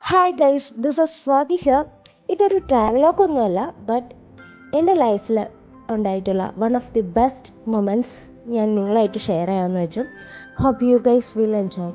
Hi guys, this is Swathi here. ഇതൊരു travelogue ഒന്നുമല്ല, but എൻ്റെ ലൈഫിൽ ഉണ്ടായിട്ടുള്ള one of the best moments ഞാൻ നിങ്ങളായിട്ട് ഷെയർ ചെയ്യാമെന്ന് വെച്ചു. Hope you guys will enjoy.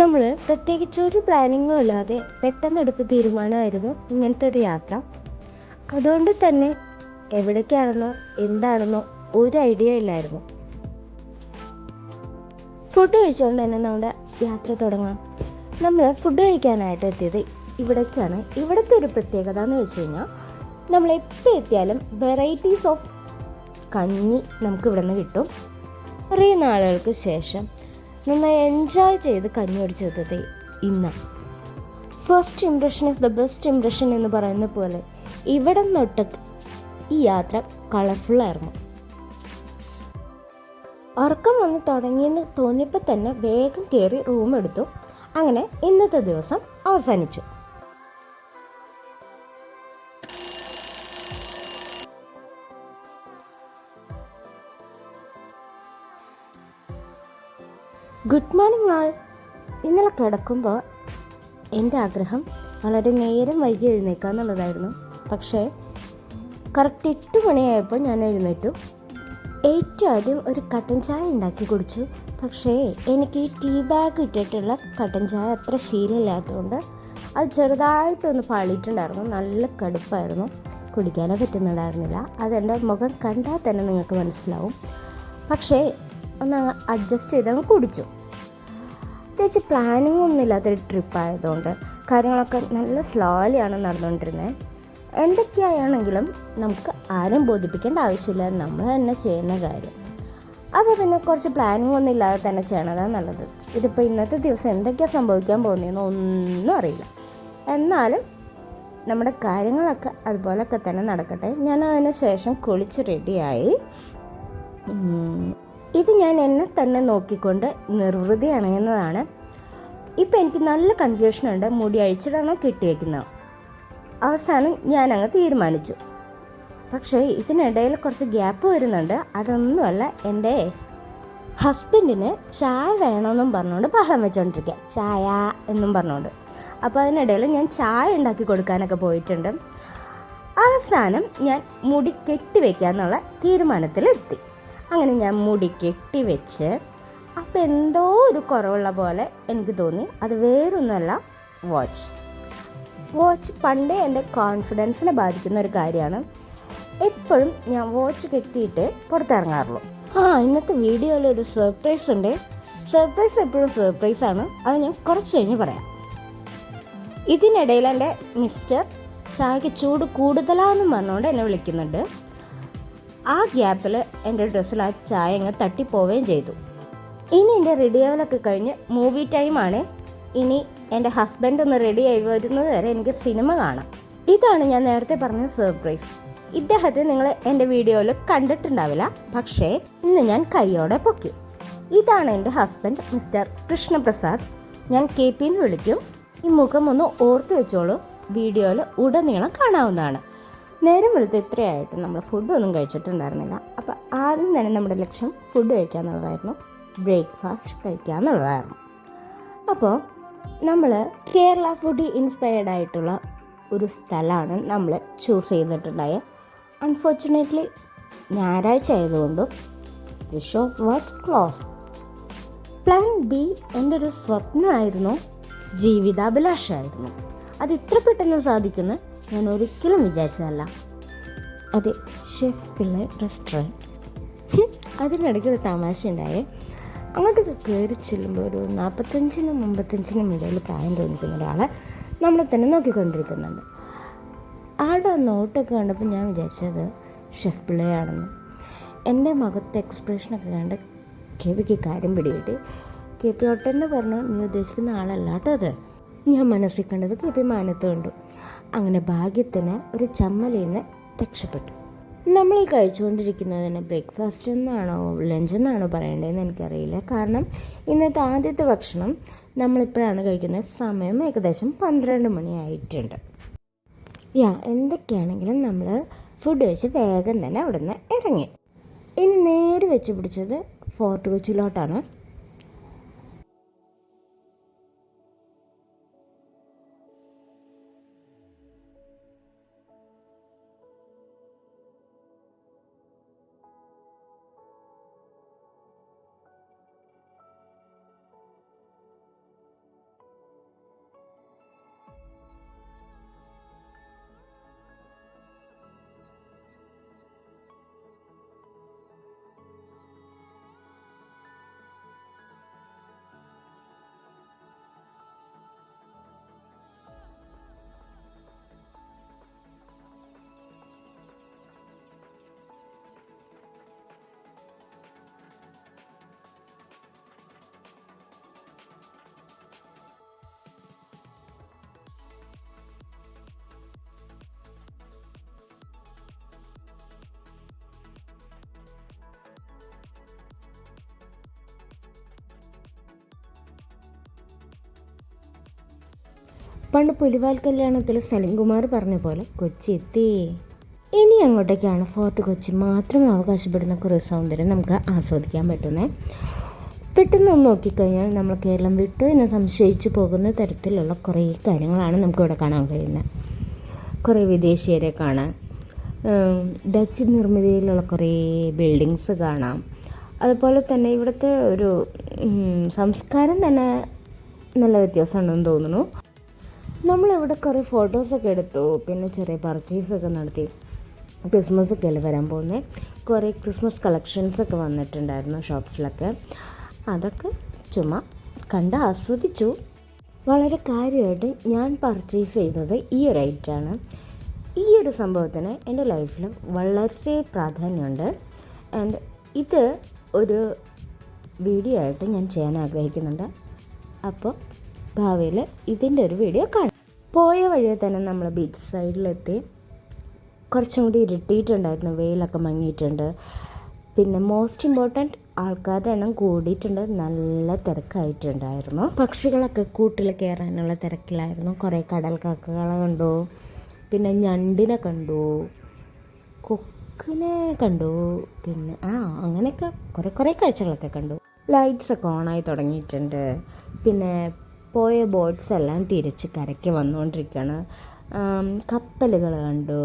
നമ്മൾ പ്രത്യേകിച്ച് ഒരു പ്ലാനിങ്ങും ഇല്ലാതെ പെട്ടെന്നെടുത്ത തീരുമാനമായിരുന്നു ഇങ്ങനത്തെ ഒരു യാത്ര. അതുകൊണ്ട് തന്നെ എവിടേക്കാണെന്നോ എന്താണെന്നോ ഒരു ഐഡിയ ഇല്ലായിരുന്നു. ഫുഡ് കഴിച്ചുകൊണ്ട് തന്നെ നമ്മുടെ യാത്ര തുടങ്ങാം. നമ്മൾ ഫുഡ് കഴിക്കാനായിട്ട് എത്തിയത് ഇവിടേക്കാണ്. ഇവിടുത്തെ ഒരു പ്രത്യേകത എന്ന് വെച്ച് കഴിഞ്ഞാൽ നമ്മളെപ്പോൾ എത്തിയാലും വെറൈറ്റീസ് ഓഫ് കഞ്ഞി നമുക്ക് ഇവിടെ നിന്ന് കിട്ടും. കുറേ നാളുകൾക്ക് ശേഷം നന്നായി എൻജോയ് ചെയ്ത് കഞ്ഞി അടിച്ചെത്തത് ഇന്നാണ്. First impression is the best impression എന്ന് പറയുന്ന പോലെ ഇവിടെ നിന്നൊട്ട് ഈ യാത്ര കളർഫുള്ളായിരുന്നു. ഉറക്കം വന്ന് തുടങ്ങിയെന്ന് തോന്നിയപ്പോൾ തന്നെ വേഗം കയറി റൂം എടുത്തു. അങ്ങനെ ഇന്നത്തെ ദിവസം അവസാനിച്ചു. ഗുഡ് മോർണിംഗ് ആൾ. ഇന്നലെ കിടക്കുമ്പോൾ എൻ്റെ ആഗ്രഹം വളരെ നേരം വൈകി എഴുന്നേക്കുക എന്നുള്ളതായിരുന്നു. പക്ഷേ കറക്റ്റ് 8 മണിയായപ്പോൾ ഞാൻ എഴുന്നേറ്റു. ഏറ്റവും ആദ്യം ഒരു കട്ടൻ ചായ ഉണ്ടാക്കി കുടിച്ചു. പക്ഷേ എനിക്ക് ഈ ടീ ബാഗ് ഇട്ടിട്ടുള്ള കട്ടൻ ചായ അത്ര ശീലമില്ലാത്തതുകൊണ്ട് അത് ചെറുതായിട്ടൊന്ന് പാളിയിട്ടുണ്ടായിരുന്നു. നല്ല കടുപ്പായിരുന്നു, കുടിക്കാനേ പറ്റുന്നുണ്ടായിരുന്നില്ല. അതെൻ്റെ മുഖം കണ്ടാൽ തന്നെ നിങ്ങൾക്ക് മനസ്സിലാവും. പക്ഷേ ഒന്ന് അഡ്ജസ്റ്റ് ചെയ്തങ്ങ് കുടിച്ചു. പ്രത്യേകിച്ച് പ്ലാനിങ് ഒന്നും ഇല്ലാത്തൊരു ട്രിപ്പായതുകൊണ്ട് കാര്യങ്ങളൊക്കെ നല്ല സ്ലോലിയാണ് നടന്നുകൊണ്ടിരുന്നത്. എന്തൊക്കെയാണെങ്കിലും നമുക്ക് ആരും ബോധിപ്പിക്കേണ്ട ആവശ്യമില്ല, നമ്മൾ തന്നെ ചെയ്യുന്ന കാര്യം. അപ്പോൾ പിന്നെ കുറച്ച് പ്ലാനിങ് ഒന്നും ഇല്ലാതെ തന്നെ ചെയ്യണതാണ് നല്ലത്. ഇതിപ്പോൾ ഇന്നത്തെ ദിവസം എന്തൊക്കെയാണ് സംഭവിക്കാൻ പോകുന്നതെന്ന് ഒന്നും അറിയില്ല. എന്നാലും നമ്മുടെ കാര്യങ്ങളൊക്കെ അതുപോലൊക്കെ തന്നെ നടക്കട്ടെ. ഞാൻ അതിന് ശേഷം കുളിച്ച് റെഡിയായി. ഇത് ഞാൻ എന്നെ തന്നെ നോക്കിക്കൊണ്ട് നിർവൃതി അണയുന്നതാണ്. ഇപ്പം എനിക്ക് നല്ല കൺഫ്യൂഷനുണ്ട്, മുടി അഴിച്ചിടാനോ കെട്ടിവെക്കുന്നോ. അവസാനം ഞാനങ്ങ് തീരുമാനിച്ചു. പക്ഷേ ഇതിനിടയിൽ കുറച്ച് ഗ്യാപ്പ് വരുന്നുണ്ട്. അതൊന്നുമല്ല, എൻ്റെ ഹസ്ബൻഡിന് ചായ വേണമെന്നും പറഞ്ഞുകൊണ്ട് ബഹളം വെച്ചുകൊണ്ടിരിക്കുക, ചായ എന്നും പറഞ്ഞുകൊണ്ട്. അപ്പോൾ അതിനിടയിൽ ഞാൻ ചായ ഉണ്ടാക്കി കൊടുക്കാനൊക്കെ പോയിട്ടുണ്ട്. അവസാനം ഞാൻ മുടി കെട്ടിവെക്കാന്നുള്ള തീരുമാനത്തിലെത്തി. അങ്ങനെ ഞാൻ മുടി കെട്ടിവെച്ച് അപ്പോൾ എന്തോ ഒരു കുറവുള്ള പോലെ എനിക്ക് തോന്നി. അത് വേറൊന്നുമല്ല, വാച്ച് പണ്ടേ എൻ്റെ കോൺഫിഡൻസിനെ ബാധിക്കുന്ന ഒരു കാര്യമാണ്. എപ്പോഴും ഞാൻ വാച്ച് കെട്ടിയിട്ട് പുറത്തിറങ്ങാറുള്ളൂ. ഇന്നത്തെ വീഡിയോയിൽ ഒരു സർപ്രൈസ് ഉണ്ട്. സർപ്രൈസ് എപ്പോഴും സർപ്രൈസാണ്. അത് ഞാൻ കുറച്ച് കഴിഞ്ഞ് പറയാം. ഇതിനിടയിൽ എൻ്റെ മിസ്റ്റർ ചായക്ക് ചൂട് കൂടുതലാണെന്നും പറഞ്ഞുകൊണ്ട് എന്നെ വിളിക്കുന്നുണ്ട്. ആ ഗ്യാപ്പിൽ എൻ്റെ ഡ്രസ്സിൽ ആ ചായ അങ്ങ് തട്ടിപ്പോവുകയും ചെയ്തു. ഇനി എൻ്റെ റെഡി ആവലൊക്കെ കഴിഞ്ഞ് മൂവി ടൈമാണ്. ഇനി എൻ്റെ ഹസ്ബൻഡ് ഒന്ന് റെഡി ആയി വരുന്നത് വരെ എനിക്ക് സിനിമ കാണാം. ഇതാണ് ഞാൻ നേരത്തെ പറഞ്ഞ സർപ്രൈസ്. ഇദ്ദേഹത്തെ നിങ്ങൾ എൻ്റെ വീഡിയോയിൽ കണ്ടിട്ടുണ്ടാവില്ല, പക്ഷേ ഇന്ന് ഞാൻ കൈയോടെ പൊക്കി. ഇതാണ് എൻ്റെ ഹസ്ബൻഡ്, മിസ്റ്റർ കൃഷ്ണപ്രസാദ്. ഞാൻ KP എന്ന് വിളിക്കും. ഈ മുഖം ഒന്ന് ഓർത്ത് വെച്ചോളൂ, വീഡിയോയിൽ ഉടനീളം കാണാവുന്നതാണ്. നേരം വെളുത്ത് ഇത്രയായിട്ട് നമ്മൾ ഫുഡൊന്നും കഴിച്ചിട്ടുണ്ടായിരുന്നില്ല. അപ്പോൾ ആദ്യം തന്നെ നമ്മുടെ ലക്ഷ്യം ഫുഡ് കഴിക്കുക എന്നുള്ളതായിരുന്നു, ബ്രേക്ക്ഫാസ്റ്റ് കഴിക്കുക എന്നുള്ളതായിരുന്നു. അപ്പോൾ നമ്മൾ കേരള ഫുഡ് ഇൻസ്പയർഡ് ആയിട്ടുള്ള ഒരു സ്ഥലമാണ് നമ്മൾ ചൂസ് ചെയ്തിട്ടുണ്ടായത്. അൺഫോർച്ചുനേറ്റ്ലി ഞായറാഴ്ച ആയതുകൊണ്ടും the shop was close. Plan B എൻ്റെ ഒരു സ്വപ്നമായിരുന്നു, ജീവിതാഭിലാഷമായിരുന്നു. അത് ഇത്ര പെട്ടെന്ന് സാധിക്കുന്ന ഞാൻ ഒരിക്കലും വിചാരിച്ചതല്ല. അത് ഷെഫ് പിള്ളை റെസ്റ്റോറൻറ്റ്. അതിനിടയ്ക്ക് ഒരു തമാശ ഉണ്ടായേ. അങ്ങോട്ട് കയറി ചെല്ലുമ്പോൾ ഒരു 45-നും 55-നും ഇടയിൽ പ്രായം തോന്നിക്കുന്ന ഒരാളെ നമ്മളെ തന്നെ നോക്കിക്കൊണ്ടിരിക്കുന്നുണ്ട്. ആളുടെ നോട്ടൊക്കെ കണ്ടപ്പോൾ ഞാൻ വിചാരിച്ചത് ഷെഫ് പിള്ളയാണെന്ന്. എൻ്റെ മുഖത്തെ എക്സ്പ്രഷനൊക്കെ കണ്ട് KPക്ക് കാര്യം പിടികിട്ടി. KP ഒട്ടന്നെ പറഞ്ഞു, നീ ഉദ്ദേശിക്കുന്ന ആളല്ല കേട്ടോ അത്. ഞാൻ മനസ്സിൽ കണ്ടത് KP മാനത്ത് കണ്ടു. അങ്ങനെ ഭാഗ്യത്തിന് ഒരു ചമ്മലിൽ നിന്ന് രക്ഷപ്പെട്ടു. നമ്മൾ ഈ കഴിച്ചുകൊണ്ടിരിക്കുന്നതിന് ബ്രേക്ക്ഫാസ്റ്റ് എന്നാണോ ലഞ്ച് എന്നാണോ പറയേണ്ടതെന്ന് എനിക്കറിയില്ല. കാരണം ഇന്നത്തെ ആദ്യത്തെ ഭക്ഷണം നമ്മളിപ്പോഴാണ് കഴിക്കുന്നത്. സമയം ഏകദേശം 12 മണിയായിട്ടുണ്ട്. എന്തൊക്കെയാണെങ്കിലും നമ്മൾ ഫുഡ് കഴിച്ച് വേഗം തന്നെ അവിടെ നിന്ന് ഇറങ്ങി. ഇനി നേരെ വെച്ച് പിടിച്ചത് ഫോർട്ട് കൊച്ചിയിലോട്ടാണ്. പണ്ട് പുലിവാൽ കല്യാണത്തിൽ സലിംകുമാർ പറഞ്ഞ പോലെ കൊച്ചി എത്തി. ഇനി അങ്ങോട്ടേക്കാണ് ഫോർട്ട് കൊച്ചി മാത്രം അവകാശപ്പെടുന്ന കുറേ സൗന്ദര്യം നമുക്ക് ആസ്വദിക്കാൻ പറ്റുന്നത്. പെട്ടെന്ന് നോക്കിക്കഴിഞ്ഞാൽ നമ്മൾ കേരളം വിട്ടു എന്ന് സംശയിച്ചു പോകുന്ന തരത്തിലുള്ള കുറേ കാര്യങ്ങളാണ് നമുക്കിവിടെ കാണാൻ കഴിയുന്നത്. കുറേ വിദേശീയരെ കാണാം, ഡച്ച് നിർമ്മിതിയിലുള്ള കുറേ ബിൽഡിങ്സ് കാണാം. അതുപോലെ തന്നെ ഇവിടുത്തെ ഒരു സംസ്കാരം തന്നെ നല്ല വ്യത്യാസമുണ്ടെന്ന് തോന്നുന്നു. നമ്മളിവിടെ കുറേ ഫോട്ടോസൊക്കെ എടുത്തു, പിന്നെ ചെറിയ പർച്ചേസൊക്കെ നടത്തി. ക്രിസ്മസൊക്കെ അല്ലേ വരാൻ പോകുന്നത്. കുറേ ക്രിസ്മസ് കളക്ഷൻസൊക്കെ വന്നിട്ടുണ്ടായിരുന്നു ഷോപ്സിലൊക്കെ. അതൊക്കെ ചുമ്മാ കണ്ട് ആസ്വദിച്ചു. വളരെ കാര്യമായിട്ട് ഞാൻ പർച്ചേസ് ചെയ്തത് ഈ ഒരു ഐറ്റമാണ്. ഈ ഒരു സംഭവത്തിന് എൻ്റെ ലൈഫിൽ വളരെ പ്രാധാന്യമുണ്ട്. ആൻഡ് ഇത് ഒരു വീഡിയോ ആയിട്ട് ഞാൻ ചെയ്യാൻ ആഗ്രഹിക്കുന്നുണ്ട്. അപ്പോൾ ഭാവിയിൽ ഇതിൻ്റെ ഒരു വീഡിയോ കാണാം. പോയ വഴിയെ തന്നെ നമ്മൾ ബീച്ച് സൈഡിലെത്തി. കുറച്ചും കൂടി ഇരുട്ടിയിട്ടുണ്ടായിരുന്നു, വെയിലൊക്കെ മങ്ങിയിട്ടുണ്ട്. പിന്നെ മോസ്റ്റ് ഇമ്പോർട്ടൻറ്റ് ആൾക്കാരുടെ എണ്ണം കൂടിയിട്ടുണ്ട്, നല്ല തിരക്കായിട്ടുണ്ടായിരുന്നു. പക്ഷികളൊക്കെ കൂട്ടിൽ കയറാനുള്ള തിരക്കിലായിരുന്നു. കുറേ കടൽ കാക്കകളെ കണ്ടു, പിന്നെ ഞണ്ടിനെ കണ്ടു, കൊക്കിനെ കണ്ടു, പിന്നെ അങ്ങനെയൊക്കെ കുറേ കാഴ്ചകളൊക്കെ കണ്ടു. ലൈറ്റ്സൊക്കെ ഓണായി തുടങ്ങിയിട്ടുണ്ട്. പിന്നെ പോയ ബോട്ട്സ് എല്ലാം തിരിച്ച് കരയ്ക്ക് വന്നുകൊണ്ടിരിക്കുകയാണ്. കപ്പലുകൾ കണ്ടു.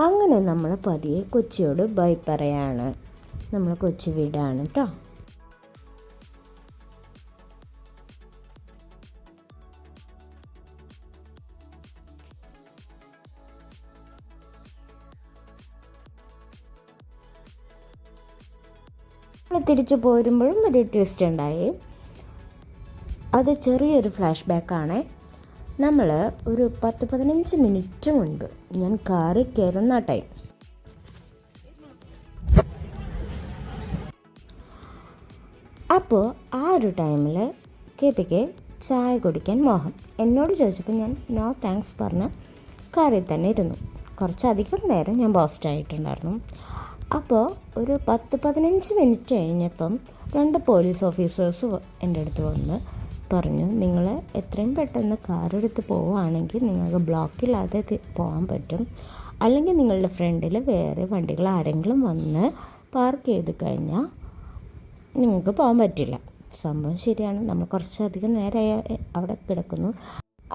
അങ്ങനെ നമ്മൾ പതിയെ കൊച്ചിയോട് ബൈ പറയാണ്. നമ്മൾ കൊച്ചി വീടാണ് കേട്ടോ. തിരിച്ചു പോരുമ്പോഴും ഒരു ട്വിസ്റ്റ് ഉണ്ടായി. അത് ചെറിയൊരു ഫ്ലാഷ് ബാക്കാണ്. നമ്മൾ ഒരു 10-15 മിനിറ്റ് മുൻപ് ഞാൻ കാറിൽ കയറുന്ന ടൈം, അപ്പോൾ ആ ഒരു ടൈമിൽ KPക്ക് ചായ കുടിക്കാൻ മോഹം. എന്നോട് ചോദിച്ചപ്പോൾ ഞാൻ നോ താങ്ക്സ് പറഞ്ഞ് കാറിൽ തന്നെ ഇരുന്നു. കുറച്ചധികം നേരം ഞാൻ പോസ്റ്റ് ആയിട്ടുണ്ടായിരുന്നു. അപ്പോൾ ഒരു 10-15 മിനിറ്റ് കഴിഞ്ഞപ്പം 2 പോലീസ് ഓഫീസേഴ്സ് എൻ്റെ അടുത്ത് വന്ന് പറഞ്ഞു, നിങ്ങൾ എത്രയും പെട്ടെന്ന് കാറെടുത്ത് പോവുകയാണെങ്കിൽ നിങ്ങൾക്ക് ബ്ലോക്കില്ലാതെ പോകാൻ പറ്റും, അല്ലെങ്കിൽ നിങ്ങളുടെ ഫ്രണ്ടിൽ വേറെ വണ്ടികൾ ആരെങ്കിലും വന്ന് പാർക്ക് ചെയ്ത് കഴിഞ്ഞാൽ നിങ്ങൾക്ക് പോകാൻ പറ്റില്ല. സംഭവം ശരിയാണ്. നമ്മൾ കുറച്ചധികം നേരമായി അവിടെ കിടക്കുന്നു.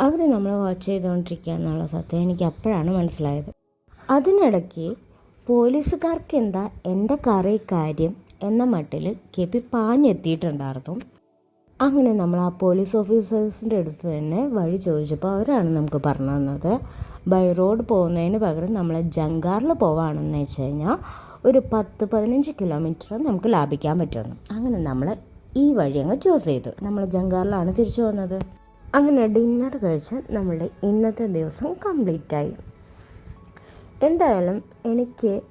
അവർ നമ്മൾ വാച്ച് ചെയ്തുകൊണ്ടിരിക്കുക എന്നുള്ള സത്യം എനിക്ക് അപ്പോഴാണ് മനസ്സിലായത്. അതിനിടയ്ക്ക് പോലീസുകാർക്ക് എന്താ എൻ്റെ കാറിൽ കാര്യം എന്ന മട്ടിൽ KP പാഞ്ഞെത്തിയിട്ടുണ്ടായിരുന്നു. അങ്ങനെ നമ്മൾ ആ പോലീസ് ഓഫീസേഴ്സിൻ്റെ അടുത്ത് തന്നെ വഴി ചോദിച്ചപ്പോൾ അവരാണ് നമുക്ക് പറഞ്ഞു തന്നത്, ബൈ റോഡ് പോകുന്നതിന് പകരം നമ്മൾ ജങ്കാറിൽ പോവുകയാണെന്ന് വെച്ച് കഴിഞ്ഞാൽ ഒരു 10-15 കിലോമീറ്റർ നമുക്ക് ലാഭിക്കാൻ പറ്റുമെന്ന്. അങ്ങനെ നമ്മൾ ഈ വഴി അങ്ങ് ചൂസ് ചെയ്തു. നമ്മൾ ജങ്കാറിലാണ് തിരിച്ചു വന്നത്. അങ്ങനെ ഡിന്നർ കഴിച്ച് നമ്മളുടെ ഇന്നത്തെ ദിവസം കംപ്ലീറ്റായി. എന്തായാലും എനിക്ക്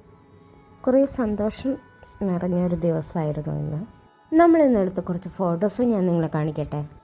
കുറേ സന്തോഷം നിറഞ്ഞൊരു ദിവസമായിരുന്നു ഇന്ന്. നമ്മളിന്നെടുത്ത കുറച്ച് ഫോട്ടോസ് ഞാൻ നിങ്ങളെ കാണിക്കട്ടെ.